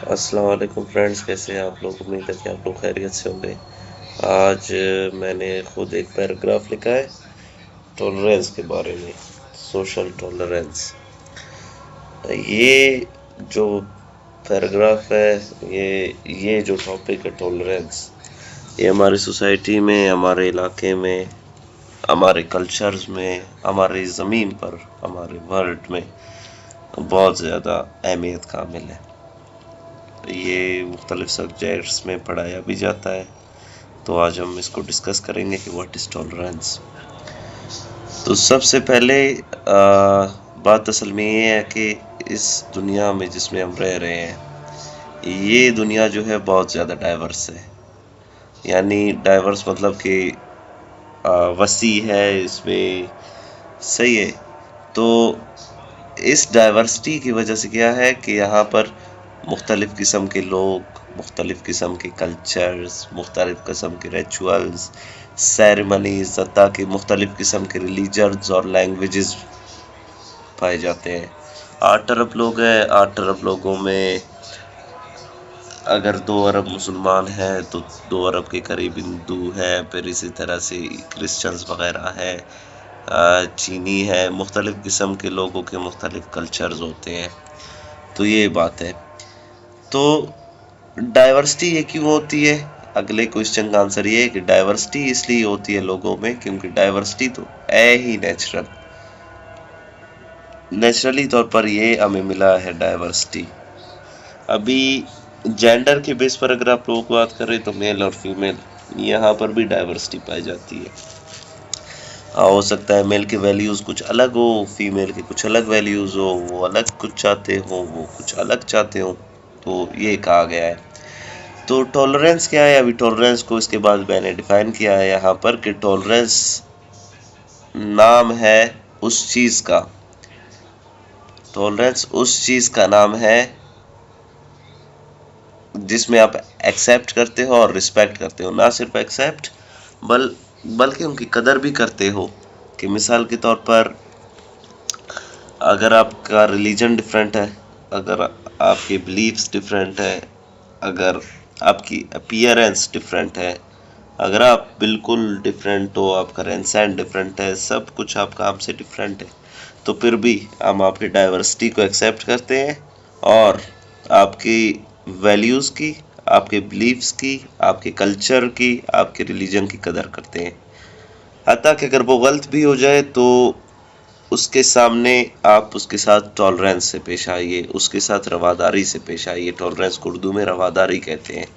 अस्सलाम वालेकुम फ्रेंड्स, कैसे हैं आप लोग। उम्मीद है कि आप लोग खैरियत से होंगे। आज मैंने खुद एक पैराग्राफ लिखा है टॉलरेंस के बारे में। सोशल टॉलरेंस, ये जो पैराग्राफ है, ये जो टॉपिक है टॉलरेंस, ये हमारी सोसाइटी में, हमारे इलाके में, हमारे कल्चर्स में, हमारी ज़मीन पर, हमारे वर्ल्ड में बहुत ज़्यादा अहमियत का हामिल है। ये मुख्तलिफ सब्जेक्ट्स में पढ़ाया भी जाता है। तो आज हम इसको डिस्कस करेंगे कि व्हाट इज़ टॉलरेंस। तो सबसे पहले बात असल में ये है कि इस दुनिया में जिसमें हम रह रहे हैं, ये दुनिया जो है बहुत ज़्यादा डाइवर्स है। यानी डाइवर्स मतलब कि वसी है, इसमें सही है। तो इस डाइवर्सिटी की वजह से क्या है कि यहाँ पर मुख्तलिफ़ किस्म के लोग, मुख्तलिफ़ किस्म के कल्चर्स, मुख्तलिफ़ किस्म के रिचुअल्स, सेरेमनीज, हत्ता कि मुख्तलिफ़ किस्म के रिलीजन्स और लैंग्वेजेस पाए जाते हैं। 8 अरब लोग हैं। 8 अरब लोगों में अगर 2 अरब मुसलमान हैं तो 2 अरब के करीब हिंदू है, फिर इसी तरह से क्रिश्चियंस वगैरह है, चीनी है। मुख्तलिफ़ किस्म के लोगों के मुख्तलिफ़ कल्चर्स होते हैं। तो ये बात है। तो डाइवर्सिटी ये क्यों होती है? अगले क्वेश्चन का आंसर ये है कि डाइवर्सिटी इसलिए होती है लोगों में क्योंकि डाइवर्सिटी तो है ही नेचुरली तौर पर ये हमें मिला है डाइवर्सिटी। अभी जेंडर के बेस पर अगर आप लोगों को बात करें तो मेल और फीमेल, यहाँ पर भी डाइवर्सिटी पाई जाती है। हो सकता है मेल के वैल्यूज़ कुछ अलग हो, फीमेल के कुछ अलग वैल्यूज़ हो, वो अलग कुछ चाहते हो, वो कुछ अलग चाहते हो। तो ये कहा गया है। तो टॉलरेंस क्या है? अभी टॉलरेंस को इसके बाद मैंने डिफाइन किया है यहाँ पर कि टॉलरेंस नाम है उस चीज़ का, टॉलरेंस उस चीज़ का नाम है जिसमें आप एक्सेप्ट करते हो और रिस्पेक्ट करते हो। ना सिर्फ एक्सेप्ट बल्कि उनकी कदर भी करते हो। कि मिसाल के तौर पर अगर आपका रिलीजन डिफरेंट है, अगर आपके बिलीफ्स डिफरेंट है, अगर आपकी अपीयरेंस डिफरेंट है, अगर आप बिल्कुल डिफरेंट हो, आपका रहन सहन डिफरेंट है, सब कुछ आपका आपसे डिफरेंट है, तो फिर भी हम आपकी डाइवर्सिटी को एक्सेप्ट करते हैं और आपकी वैल्यूज़ की, आपके बिलीफ्स की, आपके कल्चर की, आपके रिलीजन की कदर करते हैं। हत्ता कि अगर वो गलत भी हो जाए तो उसके सामने आप उसके साथ टॉलरेंस से पेश आइए, उसके साथ रवादारी से पेश आइए। टॉलरेंस को उर्दू में रवादारी कहते हैं।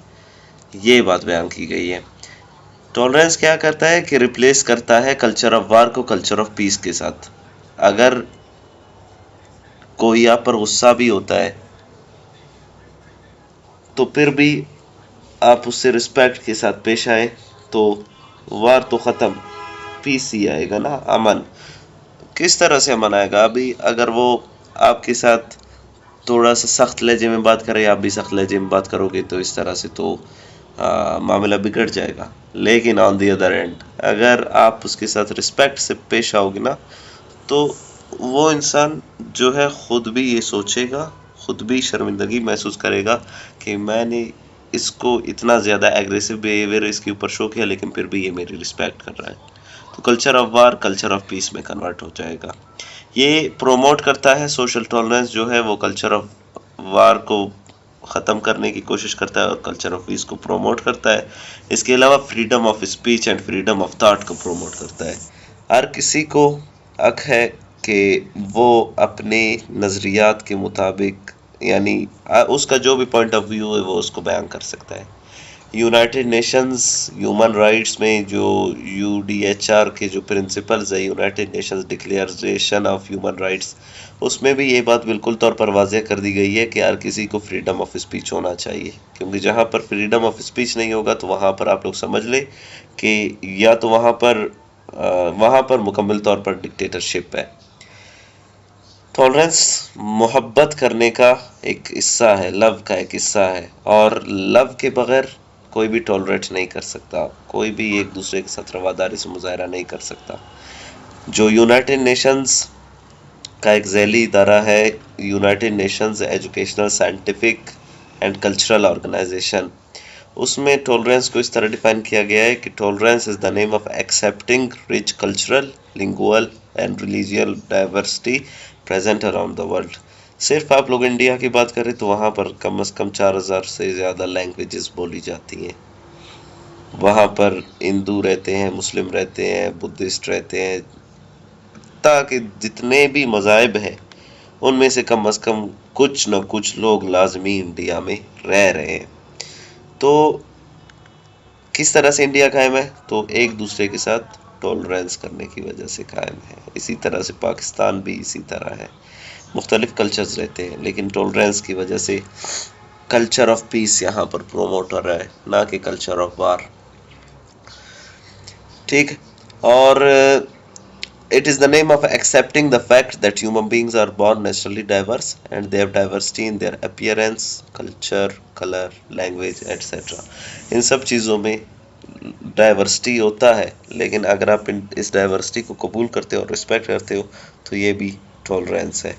ये बात बयान की गई है। टॉलरेंस क्या करता है कि रिप्लेस करता है कल्चर ऑफ वार को कल्चर ऑफ पीस के साथ। अगर कोई आप पर गुस्सा भी होता है तो फिर भी आप उससे रिस्पेक्ट के साथ पेश आए तो वार तो ख़त्म, पीस ही आएगा ना, अमन। किस तरह से अमन आएगा? अभी अगर वो आपके साथ थोड़ा सा सख्त लहजे में बात करे, आप भी सख्त लहजे में बात करोगे, तो इस तरह से तो मामला बिगड़ जाएगा। लेकिन ऑन दी अदर एंड अगर आप उसके साथ रिस्पेक्ट से पेश आओगे ना, तो वो इंसान जो है खुद भी ये सोचेगा, खुद भी शर्मिंदगी महसूस करेगा कि मैंने इसको इतना ज़्यादा एग्रेसिव बिहेवियर इसके ऊपर शो किया, लेकिन फिर भी ये मेरी रिस्पेक्ट कर रहा है। तो culture of war culture of peace में कन्वर्ट हो जाएगा। ये प्रोमोट करता है सोशल टॉलरेंस जो है वो कल्चर ऑफ वार को ख़त्म करने की कोशिश करता है और कल्चर ऑफ पीस को प्रोमोट करता है। इसके अलावा freedom of speech and freedom of thought को प्रोमोट करता है। हर किसी को हक है कि वो अपने नज़रियात के मुताबिक, यानी उसका जो भी पॉइंट ऑफ व्यू है वो उसको बयान कर सकता है। यूनाइटेड नेशंस ह्यूमन राइट्स में जो यूडीएचआर के जो प्रिंसिपल्स है, United Nations declaration of human rights, उसमें भी ये बात बिल्कुल तौर पर वाज़ेह कर दी गई है कि हर किसी को फ्रीडम ऑफ स्पीच होना चाहिए। क्योंकि जहाँ पर फ्रीडम ऑफ स्पीच नहीं होगा तो वहाँ पर आप लोग समझ लें कि या तो वहाँ पर मुकम्मल तौर पर डिक्टेटरशिप है। टॉलरेंस मोहब्बत करने का एक हिस्सा है, लव का एक हिस्सा है, और लव के बगैर कोई भी टॉलरेट नहीं कर सकता, कोई भी एक दूसरे के साथ रवादारी से मुजाहरा नहीं कर सकता। जो यूनाइटेड नेशंस का एक ज़ैली इदारा है, United Nations Educational Scientific and Cultural Organization. उसमें टॉलरेंस को इस तरह डिफाइन किया गया है कि tolerance is the name of accepting rich cultural, lingual and religious diversity present around the world. सिर्फ आप लोग इंडिया की बात करें तो वहाँ पर कम से कम 4000 से ज़्यादा लैंग्वेजेस बोली जाती हैं। वहाँ पर हिंदू रहते हैं, मुस्लिम रहते हैं, बुद्धिस्ट रहते हैं, ताकि जितने भी मज़ाहिब हैं उनमें से कम कुछ न कुछ लोग लाजमी इंडिया में रह रहे हैं। तो किस तरह से इंडिया कायम है? तो एक दूसरे के साथ टॉलरेंस करने की वजह से कायम है। इसी तरह से पाकिस्तान भी इसी तरह है, मुख्तलिफ कल्चर्स रहते हैं लेकिन टॉलरेंस की वजह से कल्चर ऑफ पीस यहाँ पर प्रोमोट हो रहा है, ना कि कल्चर ऑफ वार। ठीक। और it is the name of accepting the fact that human beings are born naturally diverse and they have diversity in their appearance, culture, color, language, etc. इन सब चीज़ों में डाइवर्सिटी होता है, लेकिन अगर आप इस डाइवर्सिटी को कबूल करते हो और रिस्पेक्ट करते हो तो ये भी टॉलरेंस है।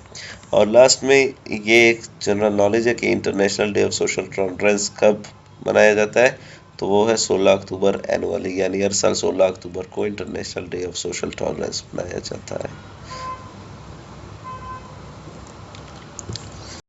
और लास्ट में ये एक जनरल नॉलेज है कि international day of social tolerance कब मनाया जाता है? तो वो है 16 अक्टूबर एनुअली, यानी हर साल 16 अक्टूबर को international day of social tolerance मनाया जाता है।